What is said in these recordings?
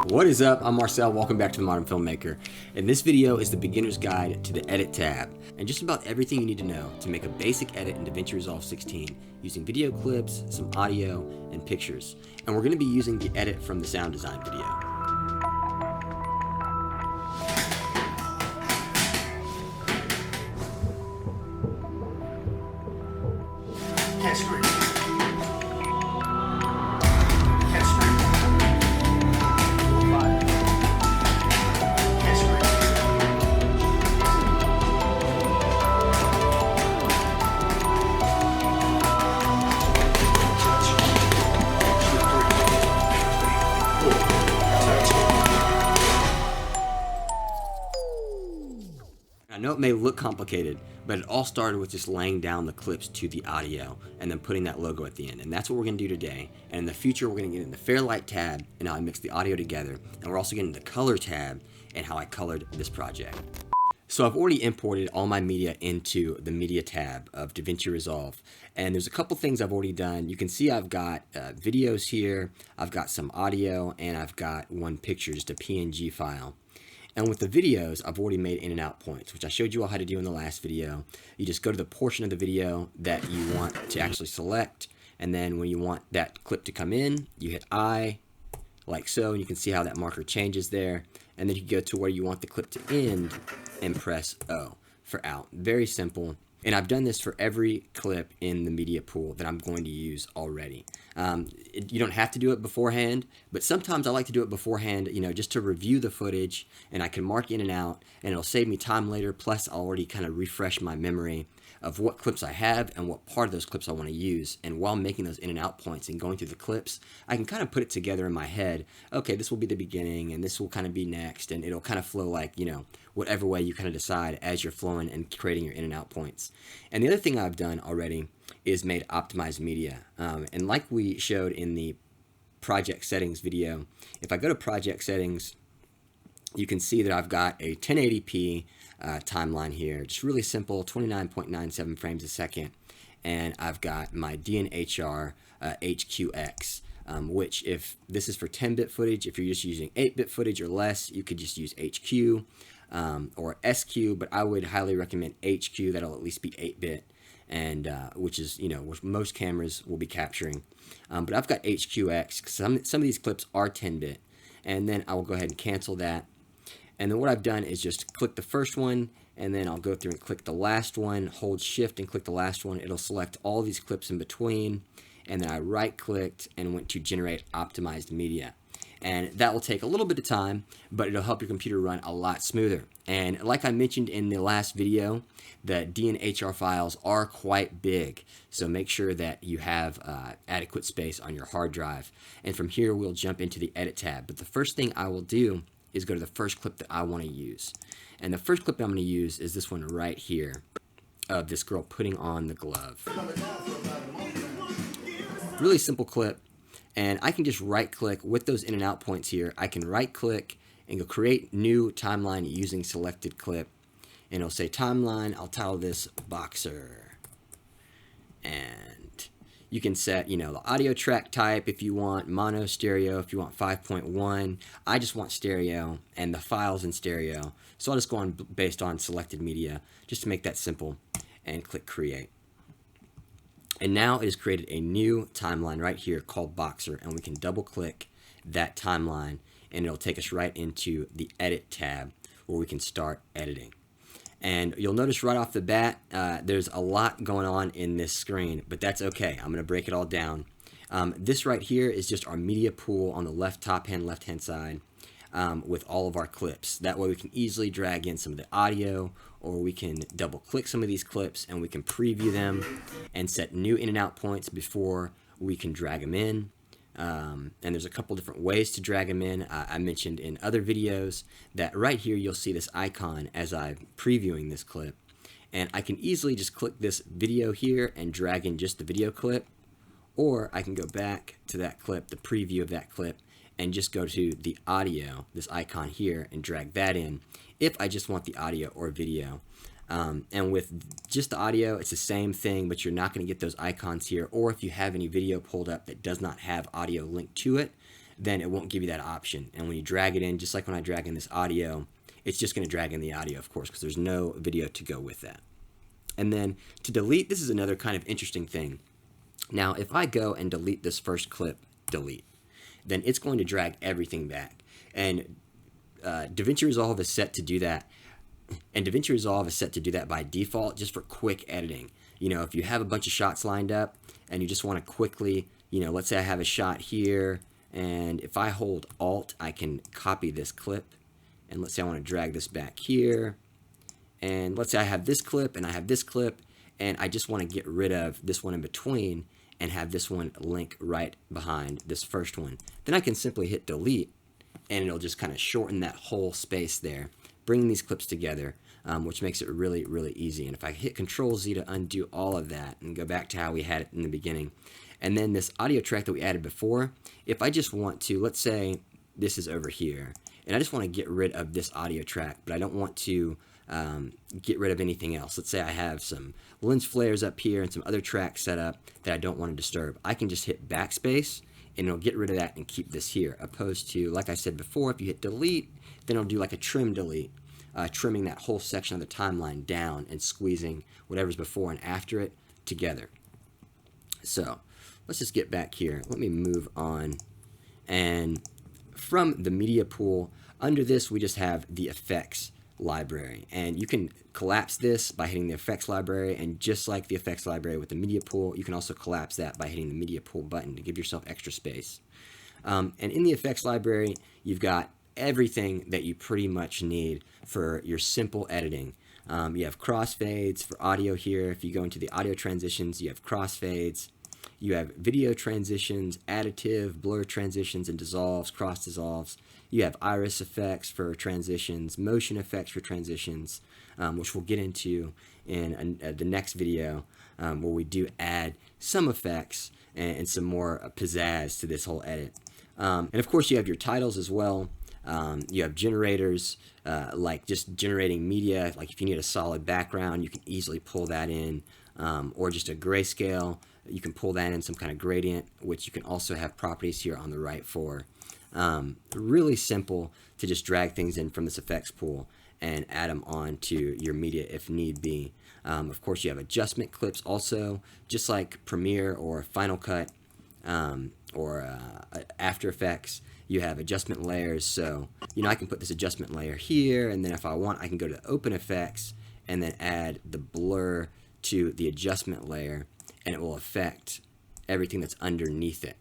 What is up? I'm Marcel. Welcome back to the Modern Filmmaker. And this video is the beginner's guide to the edit tab and just about everything you need to know to make a basic edit in Davinci Resolve 16 using video clips, some audio, and pictures. And we're going to be using the edit from the sound design video. I know it may look complicated, but it all started with just laying down the clips to the audio and then putting that logo at the end. And that's what we're going to do today. And in the future, we're going to get in the Fairlight tab and how I mix the audio together. And we're also getting the color tab and how I colored this project. So I've already imported all my media into the media tab of Davinci Resolve. And there's a couple things I've already done. You can see I've got videos here, I've got some audio, and I've got one picture, just a PNG file. And with the videos, I've already made in and out points, which I showed you all how to do in the last video. You just go to the portion of the video that you want to actually select, and then when you want that clip to come in, you hit I, like so, and you can see how that marker changes there. And then you go to where you want the clip to end and press O for out. Very simple. And I've done this for every clip in the media pool that I'm going to use already. You don't have to do it beforehand, but sometimes I like to do it beforehand, just to review the footage, and I can mark in and out, and it'll save me time later. Plus, I'll already kind of refresh my memory of what clips I have and what part of those clips I want to use. And while making those in and out points and going through the clips, I can kind of put it together in my head. Okay, this will be the beginning and this will kind of be next, and it'll kind of flow like, whatever way you kind of decide as you're flowing and creating your in and out points. And the other thing I've done already is made optimized media. And like we showed in the project settings video, if I go to project settings, you can see that I've got a 1080p timeline here, just really simple, 29.97 frames a second, and I've got my DNHR HQX, which if this is for 10-bit footage, if you're just using 8-bit footage or less, you could just use HQ or SQ, but I would highly recommend HQ. That'll at least be 8-bit, and which is which most cameras will be capturing. But I've got HQX because some of these clips are 10-bit, and then I will go ahead and cancel that. And then what I've done is just click the first one, and then I'll go through and click the last one, hold shift and click the last one. It'll select all these clips in between, and then I right clicked and went to generate optimized media. And that will take a little bit of time, but it'll help your computer run a lot smoother. And like I mentioned in the last video, the DNHR files are quite big, so make sure that you have adequate space on your hard drive. And from here, we'll jump into the edit tab. But the first thing I will do is go to the first clip that I want to use. And the first clip that I'm going to use is this one right here of this girl putting on the glove. Really simple clip. And I can just right click with those in and out points here. I can right click and go create new timeline using selected clip. And it'll say timeline. I'll title this Boxer. And you can set, the audio track type if you want mono, stereo, if you want 5.1. I just want stereo and the files in stereo. So I'll just go on based on selected media just to make that simple and click create. And now it has created a new timeline right here called Boxer, and we can double click that timeline and it'll take us right into the edit tab where we can start editing. And you'll notice right off the bat, there's a lot going on in this screen, but that's okay. I'm going to break it all down. This right here is just our media pool on the left-hand side with all of our clips. That way we can easily drag in some of the audio, or we can double click some of these clips and we can preview them and set new in and out points before we can drag them in. And there's a couple different ways to drag them in. I mentioned in other videos that right here you'll see this icon as I'm previewing this clip, and I can easily just click this video here and drag in just the video clip, or I can go back to that clip, the preview of that clip, and just go to the audio, this icon here, and drag that in if I just want the audio or video. And with just the audio, it's the same thing, but you're not going to get those icons here. Or if you have any video pulled up that does not have audio linked to it, then it won't give you that option. And when you drag it in, just like when I drag in this audio, it's just going to drag in the audio, of course, because there's no video to go with that. And then to delete, this is another kind of interesting thing. Now, if I go and delete this first clip, delete, then it's going to drag everything back. And Davinci Resolve is set to do that. And Davinci Resolve is set to do that by default, just for quick editing. You know, if you have a bunch of shots lined up and you just want to quickly, you know, let's say I have a shot here, and if I hold Alt, I can copy this clip. And let's say I want to drag this back here. And let's say I have this clip and I have this clip, and I just want to get rid of this one in between and have this one link right behind this first one. Then I can simply hit delete, and it'll just kind of shorten that whole space there, bringing these clips together, which makes it really, really easy. And if I hit Control Z to undo all of that and go back to how we had it in the beginning, and then this audio track that we added before, if I just want to, let's say this is over here, and I just want to get rid of this audio track, but I don't want to get rid of anything else. Let's say I have some lens flares up here and some other tracks set up that I don't want to disturb. I can just hit backspace and it'll get rid of that and keep this here, opposed to, like I said before, if you hit delete, then it'll do like a trim delete, trimming that whole section of the timeline down and squeezing whatever's before and after it together. So let's just get back here. Let me move on. And from the media pool, under this we just have the effects library, and you can collapse this by hitting the effects library, and just like the effects library with the media pool, you can also collapse that by hitting the media pool button to give yourself extra space. And in the effects library, you've got everything that you pretty much need for your simple editing. You have crossfades for audio here. If you go into the audio transitions, you have crossfades. You have video transitions, additive, blur transitions, and dissolves, cross dissolves. You have iris effects for transitions, motion effects for transitions, which we'll get into in the next video, where we do add some effects and some more pizzazz to this whole edit. And of course, you have your titles as well. You have generators, like just generating media. Like if you need a solid background, you can easily pull that in, or just a grayscale. You can pull that in some kind of gradient, which you can also have properties here on the right for. Really simple to just drag things in from this effects pool and add them on to your media if need be. Of course, you have adjustment clips also, just like Premiere or Final Cut, or After Effects. You have adjustment layers, so you know I can put this adjustment layer here, and then if I want, I can go to Open Effects and then add the blur to the adjustment layer, and it will affect everything that's underneath it.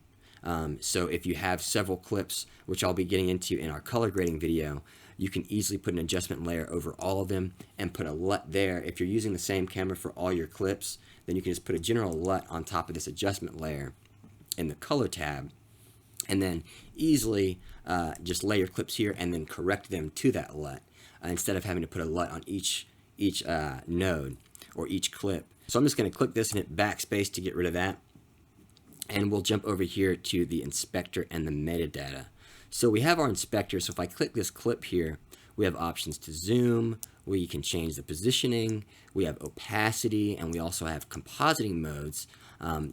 So if you have several clips, which I'll be getting into in our color grading video, you can easily put an adjustment layer over all of them and put a LUT there. If you're using the same camera for all your clips, then you can just put a general LUT on top of this adjustment layer in the color tab, and then easily just lay your clips here and then correct them to that LUT, instead of having to put a LUT on each node or each clip. So I'm just going to click this and hit backspace to get rid of that. And we'll jump over here to the inspector and the metadata. So we have our inspector. So if I click this clip here, we have options to zoom, we can change the positioning, we have opacity, and we also have compositing modes,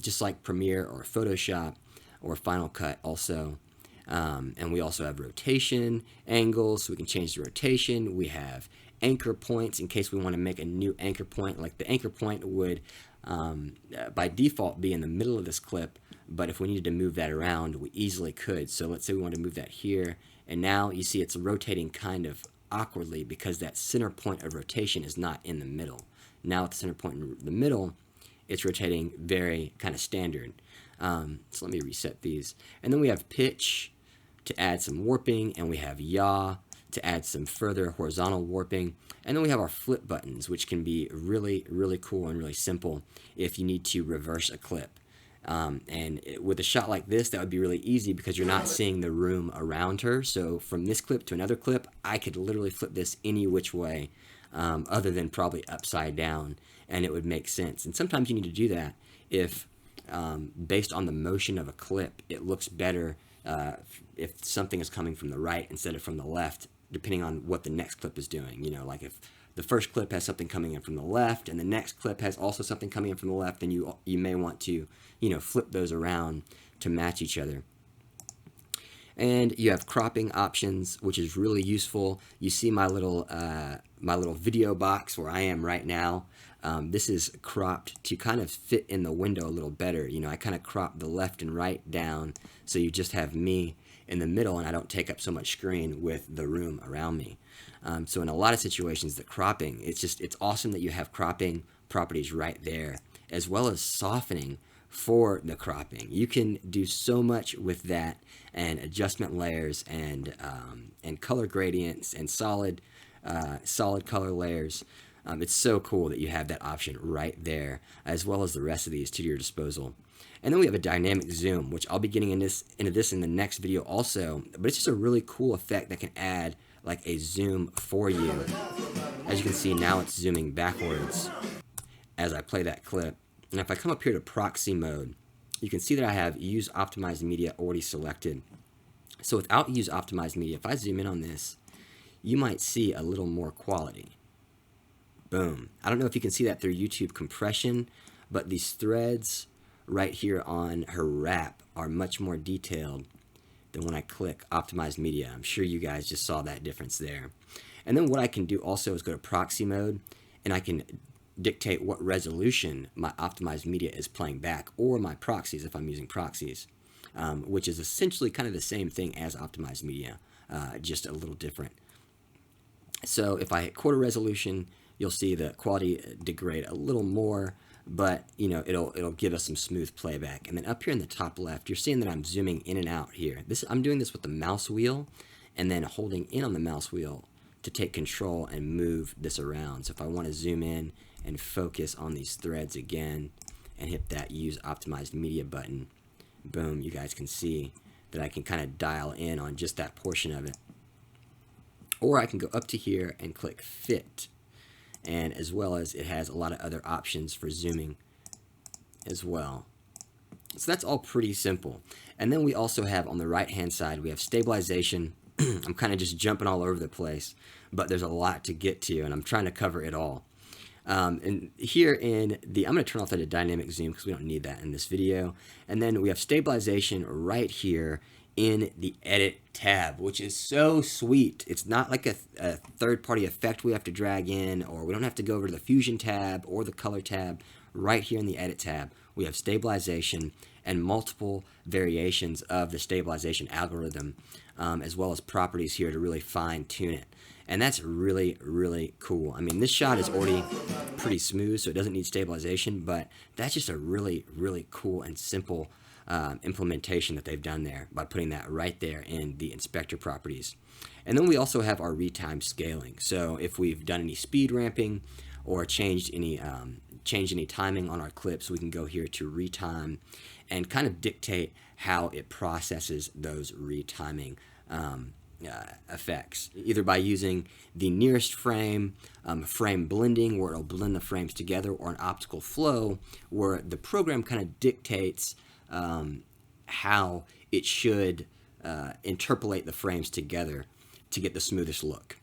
just like Premiere or Photoshop or Final Cut also. And we also have rotation angles, so we can change the rotation. We have anchor points in case we want to make a new anchor point. Like the anchor point would by default be in the middle of this clip, but if we needed to move that around, we easily could. So let's say we want to move that here, and now you see it's rotating kind of awkwardly because that center point of rotation is not in the middle. Now at the center point in the middle, it's rotating very kind of standard. So let me reset these. And then we have pitch to add some warping, and we have yaw to add some further horizontal warping. And then we have our flip buttons, which can be really, really cool and really simple if you need to reverse a clip. And with a shot like this, that would be really easy because you're not seeing the room around her. So from this clip to another clip, I could literally flip this any which way, other than probably upside down, and it would make sense. And sometimes you need to do that if, based on the motion of a clip, it looks better if something is coming from the right instead of from the left, depending on what the next clip is doing. You know, like if the first clip has something coming in from the left and the next clip has also something coming in from the left, then you may want to, you know, flip those around to match each other. And you have cropping options, which is really useful. You see my little video box where I am right now. This is cropped to kind of fit in the window a little better. You know, I kind of crop the left and right down, so you just have me in the middle, and I don't take up so much screen with the room around me. So in a lot of situations, the cropping, it's awesome that you have cropping properties right there, as well as softening for the cropping. You can do so much with that, and adjustment layers, and color gradients, and solid color layers. It's so cool that you have that option right there, as well as the rest of these to your disposal. And then we have a dynamic zoom, which I'll be getting into this in the next video also, but it's just a really cool effect that can add like a zoom for you. As you can see, now it's zooming backwards as I play that clip. And if I come up here to proxy mode, you can see that I have use optimized media already selected. So without use optimized media, if I zoom in on this, you might see a little more quality. Boom. I don't know if you can see that through YouTube compression, but these threads right here on her wrap are much more detailed than when I click optimized media. I'm sure you guys just saw that difference there. And then what I can do also is go to proxy mode, and I can dictate what resolution my optimized media is playing back, or my proxies if I'm using proxies, which is essentially kind of the same thing as optimized media, just a little different. So if I hit quarter resolution, you'll see the quality degrade a little more, but you know, it'll give us some smooth playback. And then up here in the top left, you're seeing that I'm zooming in and out here. I'm doing this with the mouse wheel, and then holding in on the mouse wheel to take control and move this around. So if I want to zoom in and focus on these threads again, and hit that use optimized media button, boom, you guys can see that I can kind of dial in on just that portion of it. Or I can go up to here and click fit, and as well as it has a lot of other options for zooming as well. So that's all pretty simple. And then we also have on the right hand side, we have stabilization. I'm kind of just jumping all over the place, but there's a lot to get to, and I'm trying to cover it all. And here in the, I'm going to turn off that dynamic zoom because we don't need that in this video. And then we have stabilization right here in the edit tab, which is so sweet. It's not like a third-party effect we have to drag in, or we don't have to go over to the fusion tab or the color tab. Right here in the edit tab, we have stabilization and multiple variations of the stabilization algorithm, as well as properties here to really fine-tune it. And that's really, really cool. I mean, this shot is already pretty smooth, so it doesn't need stabilization, but that's just a really, really cool and simple implementation that they've done there by putting that right there in the inspector properties. And then we also have our retime scaling. So if we've done any speed ramping or changed any timing on our clips, we can go here to retime and kind of dictate how it processes those retiming effects, either by using the nearest frame, frame blending, where it'll blend the frames together, or an optical flow, where the program kind of dictates how it should interpolate the frames together to get the smoothest look.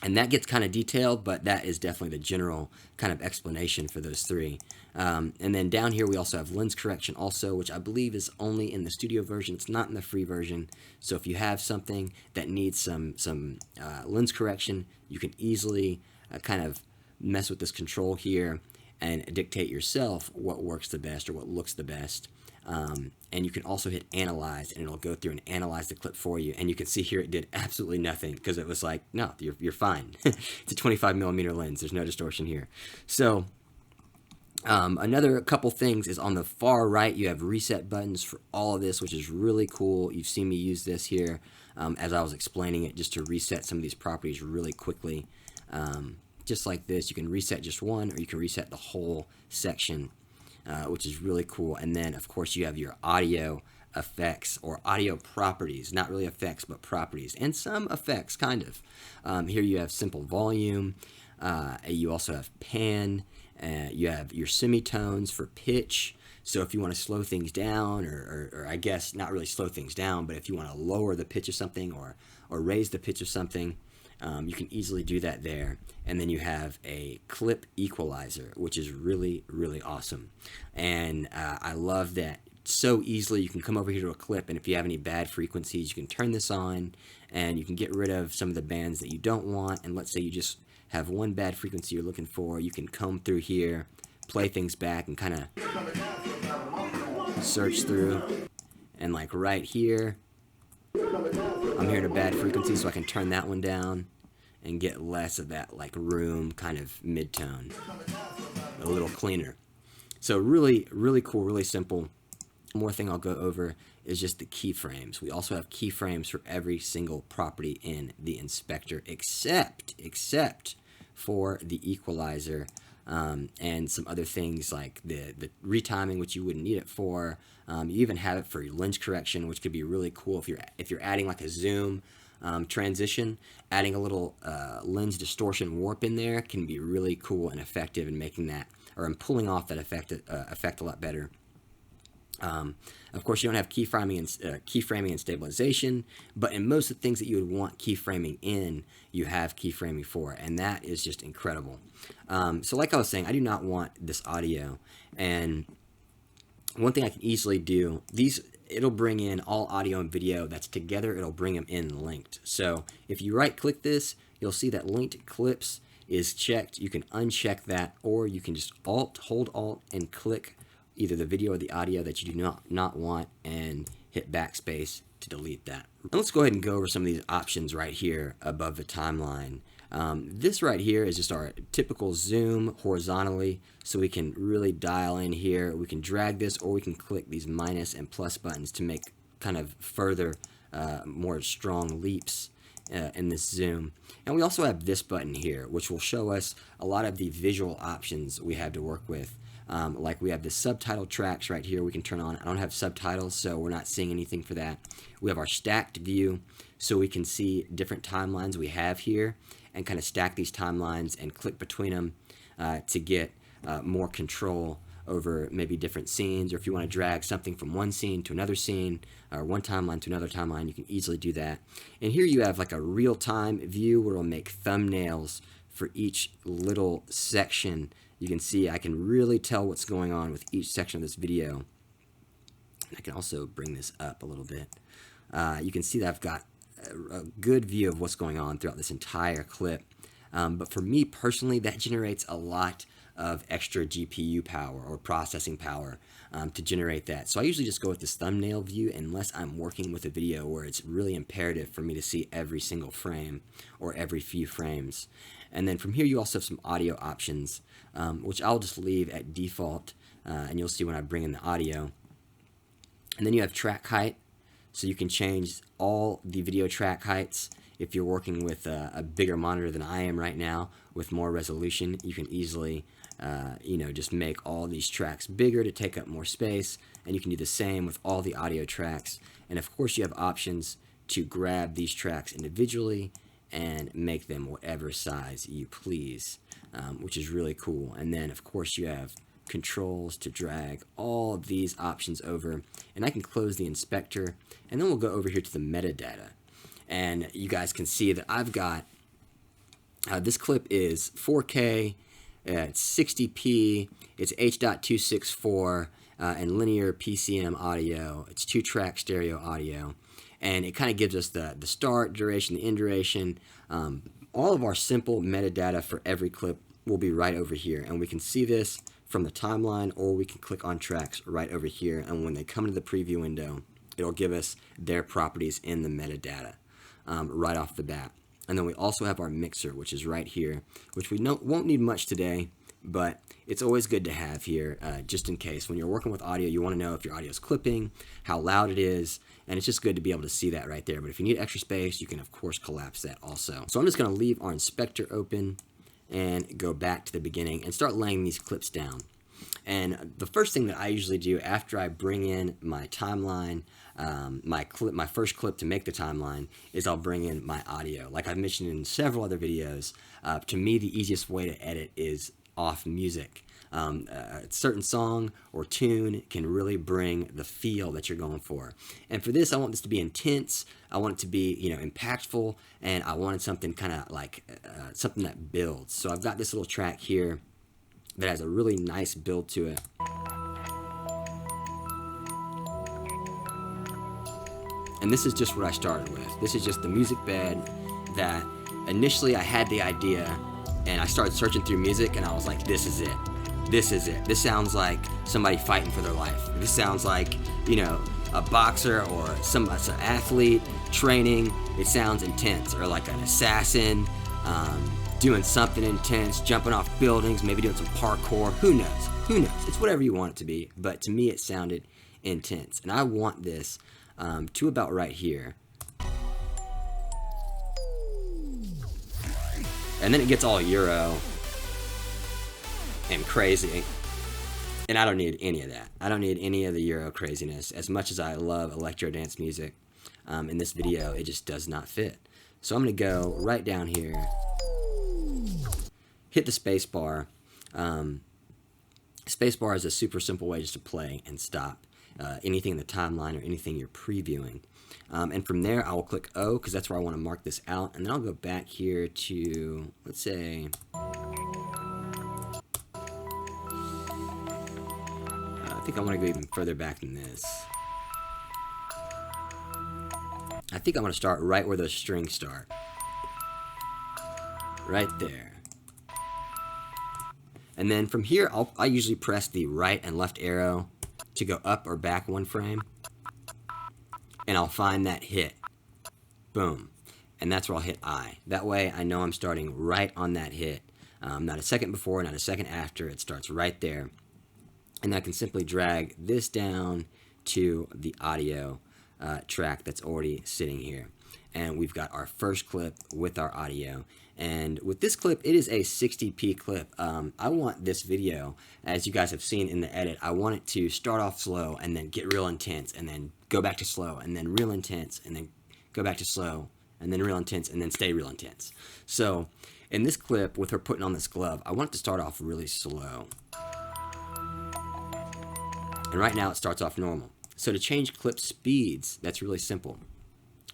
And that gets kind of detailed, but that is definitely the general kind of explanation for those three. And then down here we also have lens correction also, which I believe is only in the studio version. It's not in the free version. So if you have something that needs some lens correction, you can easily kind of mess with this control here and dictate yourself what works the best or what looks the best. And you can also hit analyze, and it'll go through and analyze the clip for you. And you can see here it did absolutely nothing, because it was like, no, you're fine. It's a 25mm lens. There's no distortion here. So another couple things is on the far right, you have reset buttons for all of this, which is really cool. You've seen me use this here as I was explaining it, just to reset some of these properties really quickly. Just like this, you can reset just one, or you can reset the whole section, which is really cool. And then, of course, you have your audio effects or audio properties, not really effects, but properties, and some effects, kind of. Here you have simple volume. You also have pan. You have your semitones for pitch. So if you want to slow things down, or I guess not really slow things down, but if you want to lower the pitch of something or raise the pitch of something, you can easily do that there. And then you have a clip equalizer, which is really, really awesome. And I love that so easily. You can come over here to a clip, and if you have any bad frequencies, you can turn this on, and you can get rid of some of the bands that you don't want. And let's say you just have one bad frequency you're looking for, you can comb through here, play things back, and kind of search through. And like right here, I'm hearing a bad frequency, so I can turn that one down and get less of that like room kind of mid-tone, a little cleaner. So really, really cool, really simple. One more thing I'll go over is just the keyframes. We also have keyframes for every single property in the inspector, except for the equalizer and some other things like the retiming, which you wouldn't need it for. You even have it for your lens correction, which could be really cool if you're adding like a zoom transition. Adding a little lens distortion warp in there can be really cool and effective in making that, or in pulling off that effect a lot better. Of course, you don't have keyframing and stabilization, but in most of the things that you would want keyframing in, you have keyframing for, and that is just incredible. So like I was saying, I do not want this audio, and one thing I can easily do, it'll bring in all audio and video that's together, it'll bring them in linked. So if you right click this, you'll see that linked clips is checked. You can uncheck that, or you can just hold Alt and click either the video or the audio that you do not want, and hit backspace to delete that. Now let's go ahead and go over some of these options right here above the timeline. This right here is just our typical zoom horizontally, so we can really dial in here. We can drag this, or we can click these minus and plus buttons to make kind of further, more strong leaps in this zoom. And we also have this button here, which will show us a lot of the visual options we have to work with. Like we have the subtitle tracks right here we can turn on. I don't have subtitles, so we're not seeing anything for that. We have our stacked view, so we can see different timelines we have here and kind of stack these timelines and click between them to get more control over maybe different scenes, or if you want to drag something from one scene to another scene, or one timeline to another timeline, you can easily do that. And here you have like a real-time view where it'll make thumbnails for each little section. You can see I can really tell what's going on with each section of this video. I can also bring this up a little bit. You can see that I've got a good view of what's going on throughout this entire clip. But for me personally, that generates a lot of extra GPU power or processing power to generate that. So I usually just go with this thumbnail view unless I'm working with a video where it's really imperative for me to see every single frame or every few frames. And then from here you also have some audio options, which I'll just leave at default, and you'll see when I bring in the audio. And then you have track height, so you can change all the video track heights. If you're working with a bigger monitor than I am right now with more resolution, you can easily just make all these tracks bigger to take up more space, and you can do the same with all the audio tracks. And of course you have options to grab these tracks individually and make them whatever size you please, which is really cool. And then of course you have controls to drag all of these options over, and I can close the inspector, and then we'll go over here to the metadata, and you guys can see that I've got this clip is 4K, it's 60p, it's H.264 and linear PCM audio. It's 2-track stereo audio, and it kind of gives us the start duration, the end duration. All of our simple metadata for every clip will be right over here, and we can see this from the timeline, or we can click on tracks right over here, and when they come into the preview window, it'll give us their properties in the metadata right off the bat. And then we also have our mixer, which is right here, which we won't need much today, but it's always good to have here just in case. When you're working with audio, you want to know if your audio is clipping, how loud it is, and it's just good to be able to see that right there. But if you need extra space, you can of course collapse that also. So I'm just going to leave our inspector open and go back to the beginning and start laying these clips down. And the first thing that I usually do after I bring in my timeline, my first clip to make the timeline, is I'll bring in my audio. Like I've mentioned in several other videos, to me the easiest way to edit is off music. A certain song or tune can really bring the feel that you're going for. And for this, I want this to be intense. I want it to be, impactful, and I wanted something kind of like something that builds. So I've got this little track here that has a really nice build to it. And this is just what I started with. This is just the music bed that initially I had the idea and I started searching through music and I was like, this is it. This is it. This sounds like somebody fighting for their life. This sounds like, you know, a boxer or some athlete training. It sounds intense. Or like an assassin doing something intense, jumping off buildings, maybe doing some parkour. Who knows? Who knows? It's whatever you want it to be. But to me, it sounded intense. And I want this to about right here. And then it gets all Euro and crazy. And I don't need any of that. I don't need any of the Euro craziness. As much as I love electro dance music, in this video, it just does not fit. So I'm going to go right down here, hit the space bar. Space bar is a super simple way just to play and stop anything in the timeline or anything you're previewing. And from there, I will click O because that's where I want to mark this out. And then I'll go back here to, let's say, I think I want to go even further back than this. I think I'm going to start right where those strings start. Right there. And then from here, I usually press the right and left arrow to go up or back one frame. And I'll find that hit. Boom. And that's where I'll hit I. That way I know I'm starting right on that hit. Not a second before, not a second after. It starts right there. And I can simply drag this down to the audio track that's already sitting here. And we've got our first clip with our audio. And with this clip, it is a 60p clip. I want this video, as you guys have seen in the edit, I want it to start off slow and then get real intense and then go back to slow and then real intense and then go back to slow and then real intense and then stay real intense. So in this clip, with her putting on this glove, I want it to start off really slow. And right now it starts off normal. So to change clip speeds, that's really simple.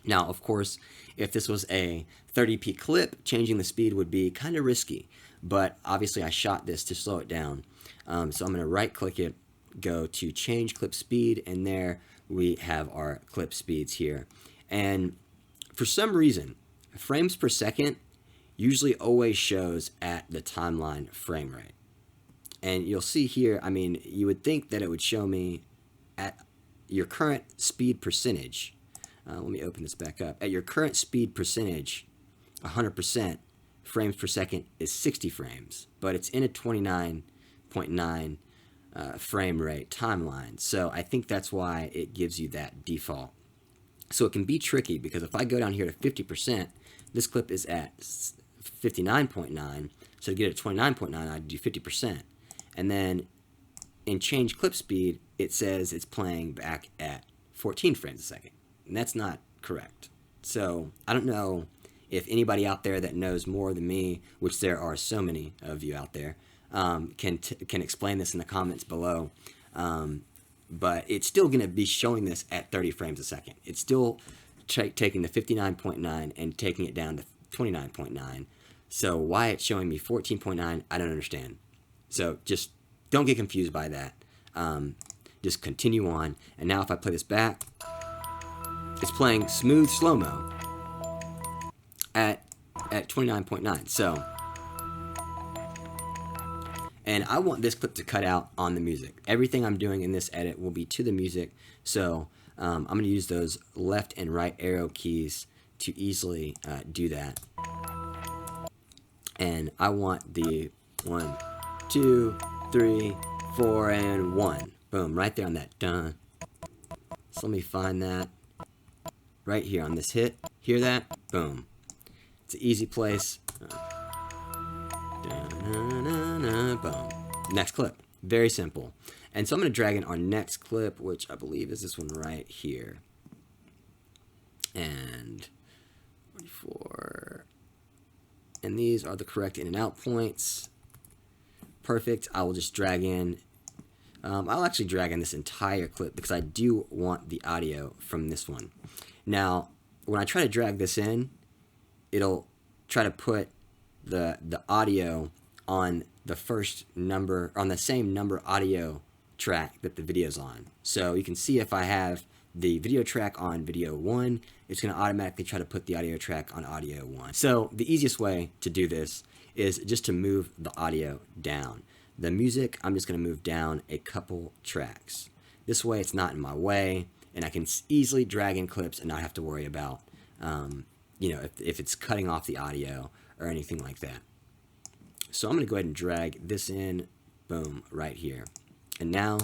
Now, of course, if this was a 30p clip, changing the speed would be kind of risky. But obviously I shot this to slow it down. So I'm going to right click it, go to change clip speed, and there we have our clip speeds here. And for some reason, frames per second usually always shows at the timeline frame rate. And you'll see here, I mean, you would think that it would show me at your current speed percentage. Let me open this back up. At your current speed percentage, 100% frames per second is 60 frames, but it's in a 29.9 frame rate timeline. So I think that's why it gives you that default. So it can be tricky because if I go down here to 50%, this clip is at 59.9. So to get it at 29.9, I'd do 50%. And then in change clip speed, it says it's playing back at 14 frames a second. And that's not correct. So I don't know if anybody out there that knows more than me, which there are so many of you out there, can explain this in the comments below. But it's still going to be showing this at 30 frames a second. It's still taking the 59.9 and taking it down to 29.9. So why it's showing me 14.9, I don't understand. So just don't get confused by that. Just continue on. And now if I play this back, it's playing smooth slow-mo at 29.9. So, and I want this clip to cut out on the music. Everything I'm doing in this edit will be to the music. So I'm going to use those left and right arrow keys to easily do that. And I want the 1, 2, 3, 4, and 1. Boom, right there on that dun. So let me find that. Right here on this hit, hear that? Boom. It's an easy place. Boom. Next clip. Very simple. And so I'm going to drag in our next clip, which I believe is this one right here. And 44. And these are the correct in and out points. Perfect. I will just drag in. I'll actually drag in this entire clip because I do want the audio from this one. Now, when I try to drag this in, it'll try to put the audio on the first number, on the same number audio track that the video's on. So you can see if I have the video track on video 1, it's going to automatically try to put the audio track on audio 1. So the easiest way to do this is just to move the audio down. The music, I'm just going to move down a couple tracks. This way it's not in my way, and I can easily drag in clips and not have to worry about, you know, if it's cutting off the audio or anything like that. So I'm going to go ahead and drag this in, boom, right here. And now,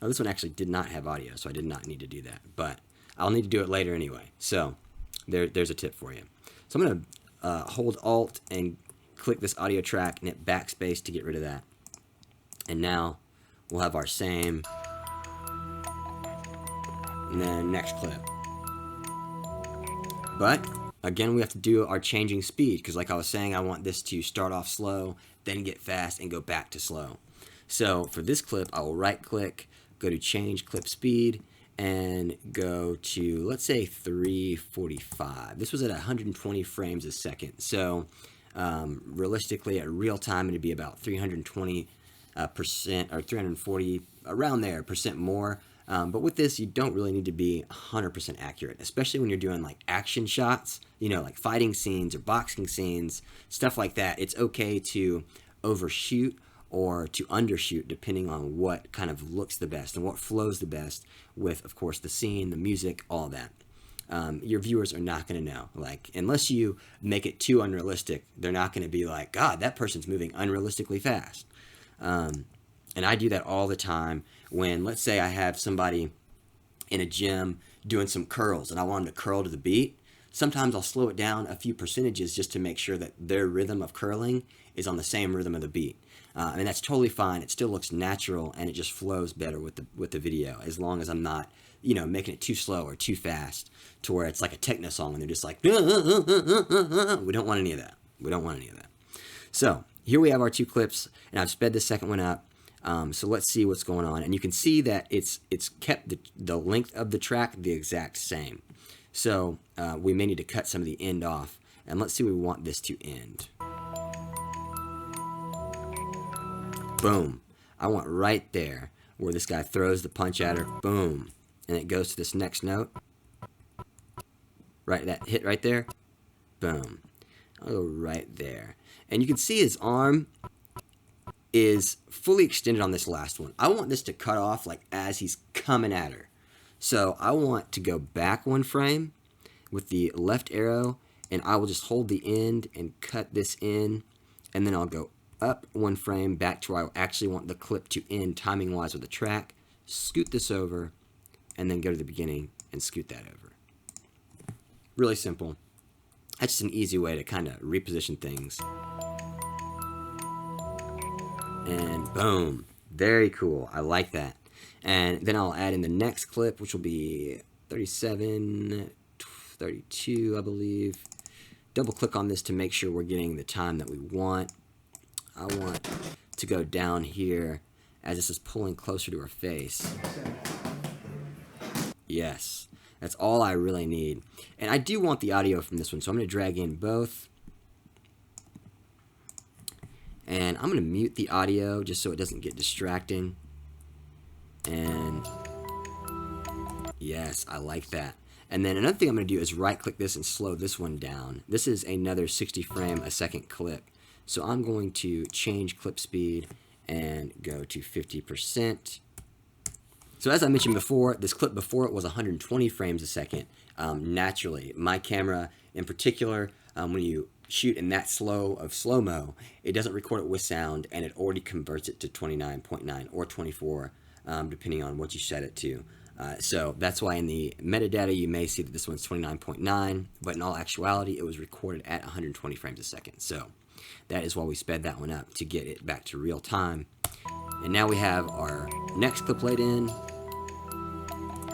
oh, this one actually did not have audio, so I did not need to do that, but I'll need to do it later anyway. So there's a tip for you. So I'm going to hold Alt and click this audio track and hit backspace to get rid of that. And now we'll have our same, and then next clip. But again, we have to do our changing speed, because like I was saying, I want this to start off slow, then get fast, and go back to slow. So for this clip, I will right click, go to change clip speed, and go to, let's say, 345. This was at 120 frames a second. So realistically, at real time, it'd be about 320% or 340, around there, percent more. But with this, you don't really need to be 100% accurate, especially when you're doing like action shots, you know, like fighting scenes or boxing scenes, stuff like that. It's okay to overshoot or to undershoot, depending on what kind of looks the best and what flows the best with, of course, the scene, the music, all that. Your viewers are not going to know. Like, unless you make it too unrealistic, they're not going to be like, God, that person's moving unrealistically fast. And I do that all the time when, let's say I have somebody in a gym doing some curls and I want them to curl to the beat. Sometimes I'll slow it down a few percentages just to make sure that their rhythm of curling is on the same rhythm of the beat. And that's totally fine. It still looks natural, and it just flows better with the video, as long as I'm not, you know, making it too slow or too fast to where it's like a techno song and they're just like, we don't want any of that. We don't want any of that. So here we have our two clips, and I've sped the second one up. So let's see what's going on. And you can see that it's kept the length of the track the exact same. So we may need to cut some of the end off. And let's see where we want this to end. Boom. I want right there where this guy throws the punch at her. Boom. And it goes to this next note. Right, that hit right there. Boom. I'll go right there. And you can see his arm is fully extended on this last one. I want this to cut off like as he's coming at her. So I want to go back one frame with the left arrow, and I will just hold the end and cut this in, and then I'll go up one frame back to where I actually want the clip to end timing wise with the track, scoot this over, and then go to the beginning and scoot that over. Really simple. That's just an easy way to kind of reposition things. And boom, very cool. I like that. And then I'll add in the next clip, which will be 37, 32, I believe. Double click on this to make sure we're getting the time that we want. I want to go down here as this is pulling closer to her face. Yes, that's all I really need. And I do want the audio from this one, so I'm going to drag in both. And I'm going to mute the audio just so it doesn't get distracting. And yes, I like that. And then another thing I'm going to do is right click this and slow this one down. This is another 60 frame a second clip. So I'm going to change clip speed and go to 50%. So as I mentioned before, this clip before it was 120 frames a second. Naturally, my camera in particular, when you shoot in that slow-mo, it doesn't record it with sound, and it already converts it to 29.9 or 24, depending on what you set it to. So that's why in the metadata you may see that this one's 29.9, but in all actuality it was recorded at 120 frames a second. So that is why we sped that one up, to get it back to real time. And now we have our next clip laid in.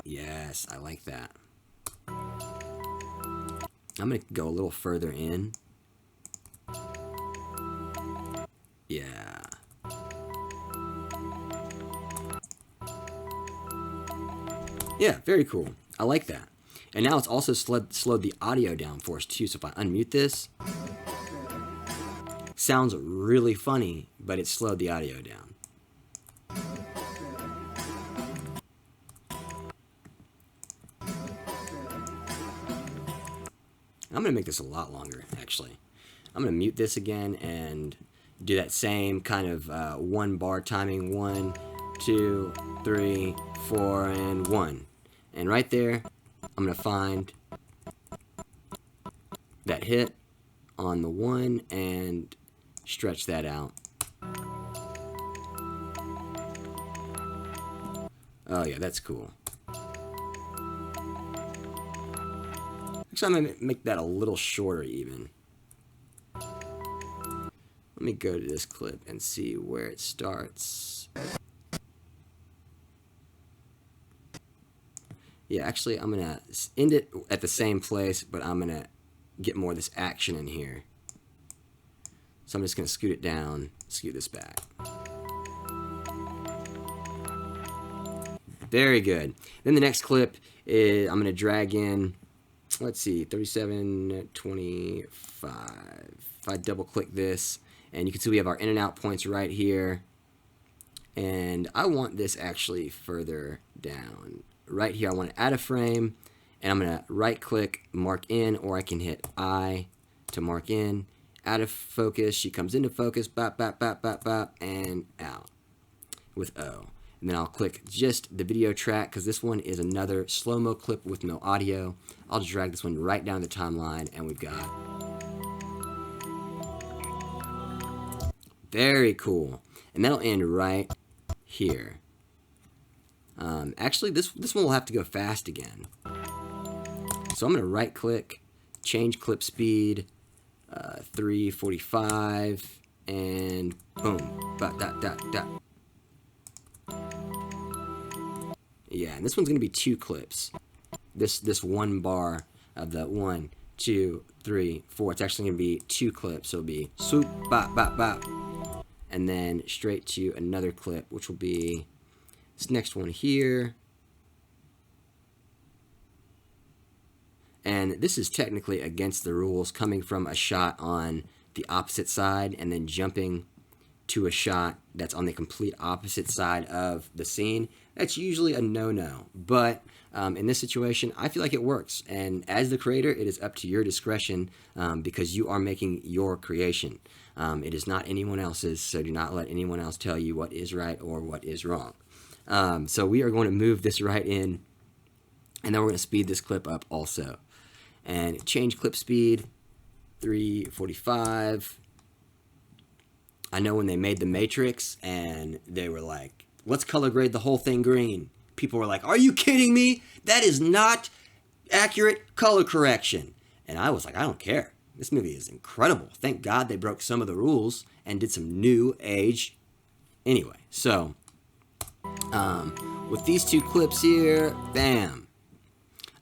Yes, I like that. I'm going to go a little further in. Yeah. Yeah, very cool. I like that. And now it's also slowed the audio down for us too. So if I unmute this, sounds really funny, but it slowed the audio down. I'm going to make this a lot longer, actually. I'm going to mute this again and do that same kind of 1 bar timing. 1, 2, 3, 4, and 1. And right there, I'm going to find that hit on the 1 and stretch that out. Oh yeah, that's cool. Actually, I'm going to make that a little shorter even. Let me go to this clip and see where it starts. Yeah, actually, I'm going to end it at the same place, but I'm going to get more of this action in here. So I'm just going to scoot it down, scoot this back. Very good. Then the next clip is I'm going to drag in, let's see, 3725. If I double click this, and you can see we have our in and out points right here. And I want this actually further down. Right here, I want to add a frame, and I'm going to right click, mark in, or I can hit I to mark in. Out of focus, she comes into focus, bop, bop, bop, bop, bop, and out with O. And then I'll click just the video track, because this one is another slow-mo clip with no audio. I'll just drag this one right down the timeline, and we've got... Very cool. And that'll end right here. Actually, this one will have to go fast again. So I'm going to right-click, change clip speed, 345, and boom. Yeah, and this one's going to be 2 clips. This 1 bar of the 1, 2, 3, 4. It's actually going to be 2 clips. So it'll be swoop, bop, bop, bop. And then straight to another clip, which will be this next one here. And this is technically against the rules, coming from a shot on the opposite side and then jumping to a shot that's on the complete opposite side of the scene. That's usually a no-no. But in this situation, I feel like it works. And as the creator, it is up to your discretion because you are making your creation. It is not anyone else's, so do not let anyone else tell you what is right or what is wrong. So we are going to move this right in, and then we're going to speed this clip up also. And change clip speed, 345. I know when they made The Matrix, and they were like, let's color grade the whole thing green. People were like, are you kidding me? That is not accurate color correction. And I was like, I don't care. This movie is incredible. Thank God they broke some of the rules and did some new age. Anyway, so with these 2 clips here, bam.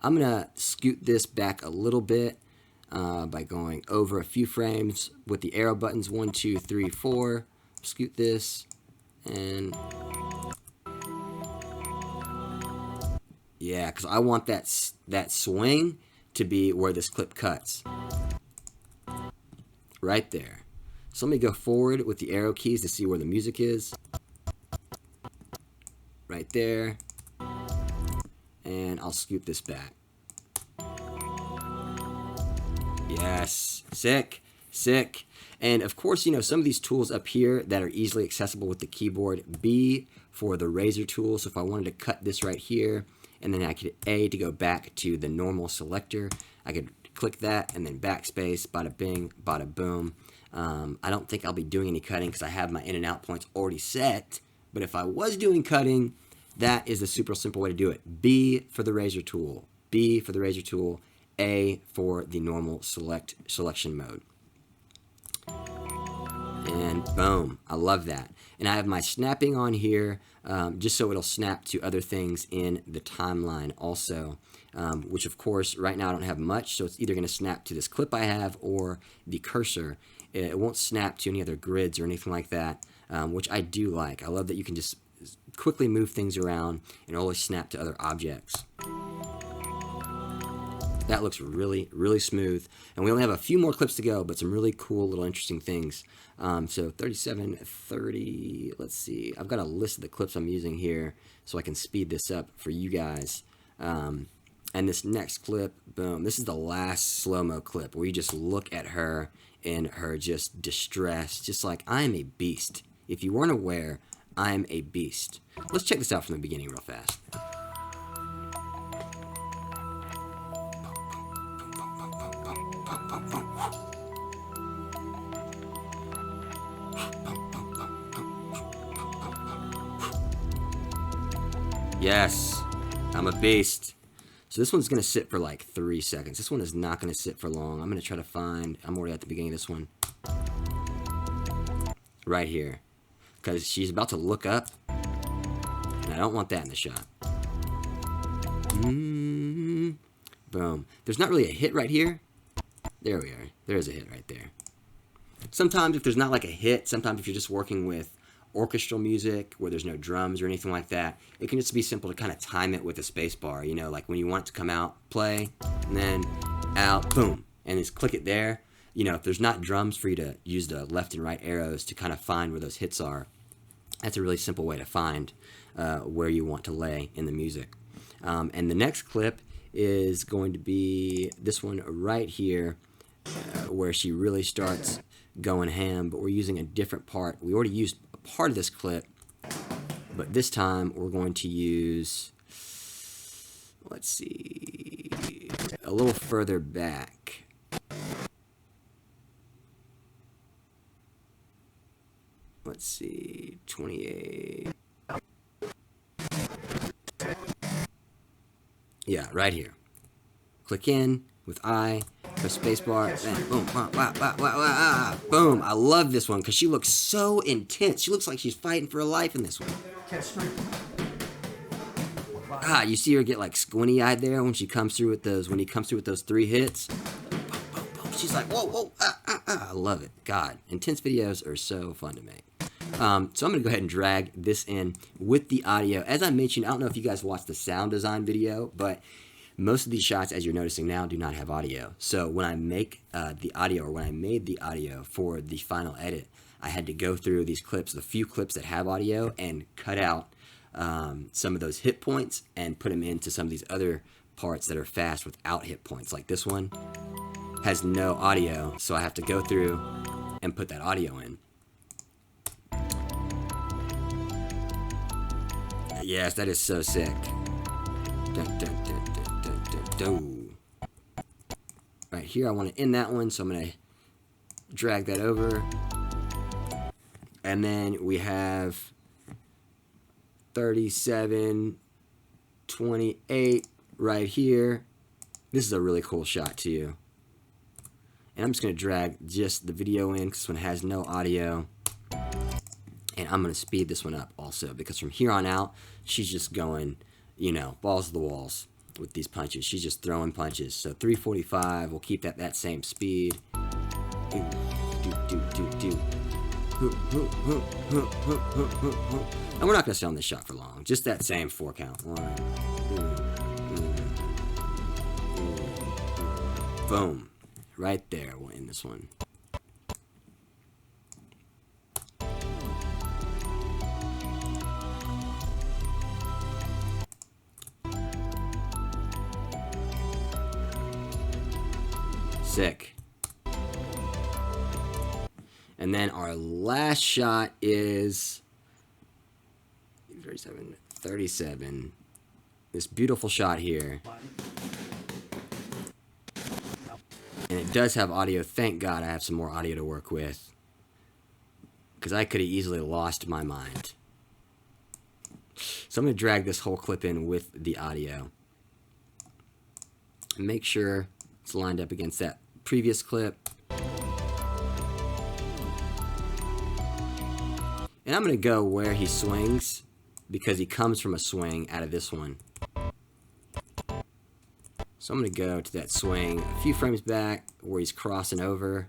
I'm going to scoot this back a little bit by going over a few frames with the arrow buttons, 1, 2, 3, 4. Scoot this, and yeah, because I want that swing to be where this clip cuts. Right there. So let me go forward with the arrow keys to see where the music is. Right there. And I'll scoot this back. Yes. Sick. Sick. And of course, you know, some of these tools up here that are easily accessible with the keyboard, B for the razor tool. So if I wanted to cut this right here, and then I could hit A to go back to the normal selector, I could click that and then backspace, bada bing, bada boom. I don't think I'll be doing any cutting because I have my in and out points already set. But if I was doing cutting, that is the super simple way to do it. B for the razor tool, B for the razor tool, A for the normal selection mode. And boom, I love that. And I have my snapping on here just so it'll snap to other things in the timeline also, which of course right now I don't have much, so it's either going to snap to this clip I have or the cursor. It won't snap to any other grids or anything like that, which I do like. I love that you can just quickly move things around and always snap to other objects. That looks really, really smooth. And we only have a few more clips to go, but some really cool little interesting things. So 37, 30, let's see. I've got a list of the clips I'm using here so I can speed this up for you guys. And this next clip, Boom. This is the last slow-mo clip where you just look at her in her just distress, just like, I am a beast. If you weren't aware, I am a beast. Let's check this out from the beginning real fast. Yes, I'm a beast. So this one's going to sit for like 3 seconds. This one is not going to sit for long. I'm going to try to find, I'm already at the beginning of this one. Right here. Because she's about to look up. And I don't want that in the shot. Boom. There's not really a hit right here. There we are. There's a hit right there. Sometimes if there's not like a hit, sometimes if you're just working with orchestral music where there's no drums or anything like that, it can just be simple to kind of time it with a space bar, you know, like when you want it to come out, play, and then out, boom, and just click it there. You know, if there's not drums for you to use the left and right arrows to kind of find where those hits are, that's a really simple way to find where you want to lay in the music. And the next clip is going to be this one right here, where she really starts going ham, but we're using a different part. We already used a part of this clip, but this time we're going to use, let's see, a little further back. Let's see, 28. Yeah, right here. Click in with I, press spacebar, and boom, boom. I love this one because she looks so intense. She looks like she's fighting for her life in this one. You see her get like squinty-eyed there when she comes through with those. When he comes through with those 3 hits, boom, boom, boom. She's like, whoa. I love it. God, intense videos are so fun to make. So I'm going to go ahead and drag this in with the audio. As I mentioned, I don't know if you guys watched the sound design video, but most of these shots, as you're noticing now, do not have audio. So when I make the audio, or when I made the audio for the final edit, I had to go through these clips, the few clips that have audio, and cut out some of those hit points and put them into some of these other parts that are fast without hit points. Like this one has no audio, so I have to go through and put that audio in. Yes, that is so sick. Right here, I want to end that one, so I'm going to drag that over. And then we have 37, 28 right here. This is a really cool shot too. And I'm just going to drag just the video in because this one has no audio. And I'm going to speed this one up also because from here on out, she's just going, you know, balls to the walls with these punches. She's just throwing punches. So 345, we'll keep that same speed. And we're not going to stay on this shot for long. Just that same 4 count. 1, 2, boom. Right there, we'll end this one. Sick. And then our last shot is 37. This beautiful shot here. And it does have audio. Thank God I have some more audio to work with, because I could have easily lost my mind. So I'm going to drag this whole clip in with the audio. And make sure it's lined up against that previous clip. And I'm going to go where he swings, because he comes from a swing out of this one. So I'm going to go to that swing a few frames back where he's crossing over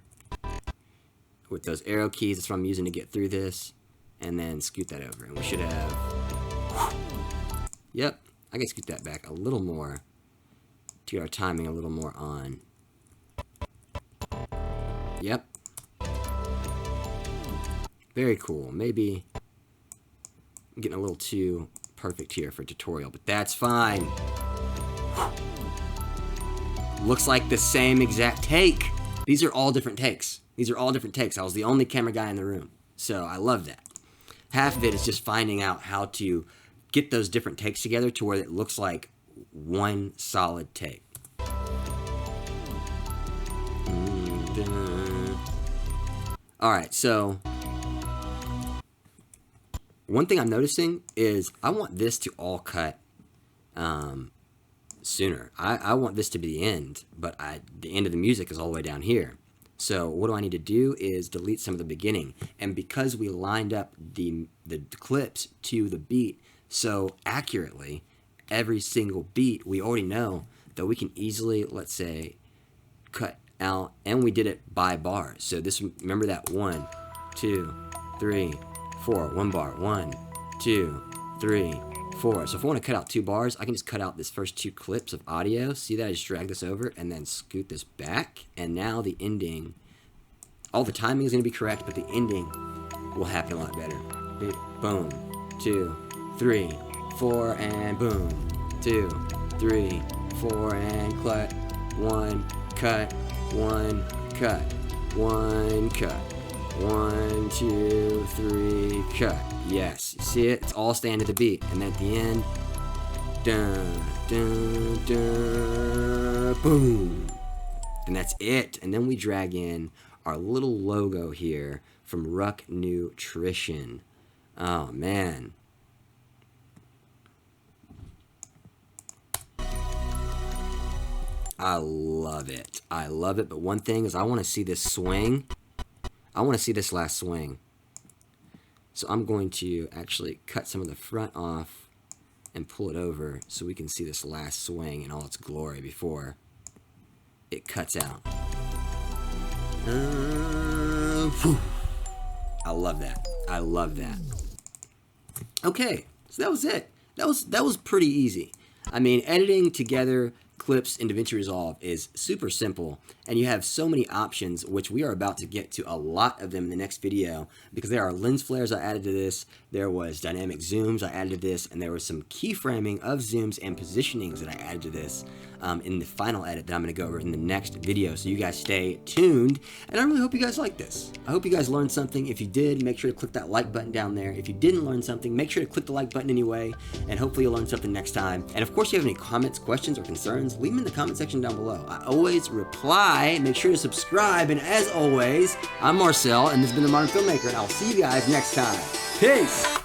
with those arrow keys. That's what I'm using to get through this. And then scoot that over. And we should have... Yep, I can scoot that back a little more to get our timing a little more on. Yep. Very cool. Maybe I'm getting a little too perfect here for a tutorial, but that's fine. looks like the same exact take. These are all different takes. These are all different takes. I was the only camera guy in the room. So I love that. Half of it is just finding out how to get those different takes together to where it looks like one solid take. All right, so one thing I'm noticing is I want this to all cut sooner. I want this to be the end, but the end of the music is all the way down here. So what do I need to do is delete some of the beginning. And because we lined up the clips to the beat so accurately, every single beat, we already know that we can easily, let's say, cut out, and we did it by bars. So this, remember that 1, 2, 3, 4, 1 bar, 1, 2, 3, 4. So if I want to cut out 2 bars, I can just cut out this first 2 clips of audio. See that? I just drag this over and then scoot this back. And now the ending, all the timing is going to be correct, but the ending will happen a lot better. Boom, 2, 3, 4, and boom, 2, 3, 4, and cut, 1, cut, 1, cut, 1, cut, 1, 2, 3, cut. Yes, you see it? It's all staying to the beat. And then at the end, dun, dun, dun, boom. And that's it. And then we drag in our little logo here from Ruck Nutrition. Oh, man. I love it. I love it. But one thing is I want to see this swing. I want to see this last swing. So I'm going to actually cut some of the front off and pull it over so we can see this last swing in all its glory before it cuts out. I love that. I love that. Okay, so that was it. That was pretty easy. I mean, editing together clips in Davinci Resolve is super simple, and you have so many options, which we are about to get to a lot of them in the next video, because there are lens flares I added to this, there was dynamic zooms I added to this, and there was some keyframing of zooms and positionings that I added to this in the final edit that I'm going to go over in the next video. So you guys stay tuned, and I really hope you guys like this. I hope you guys learned something. If you did, make sure to click that like button down there. If you didn't learn something, make sure to click the like button anyway, and hopefully you'll learn something next time. And of course, if you have any comments, questions, or concerns, leave them in the comment section down below. I always reply. Make sure to subscribe, and as always, I'm Marcel, and this has been The Modern Filmmaker, and I'll see you guys next time. Peace!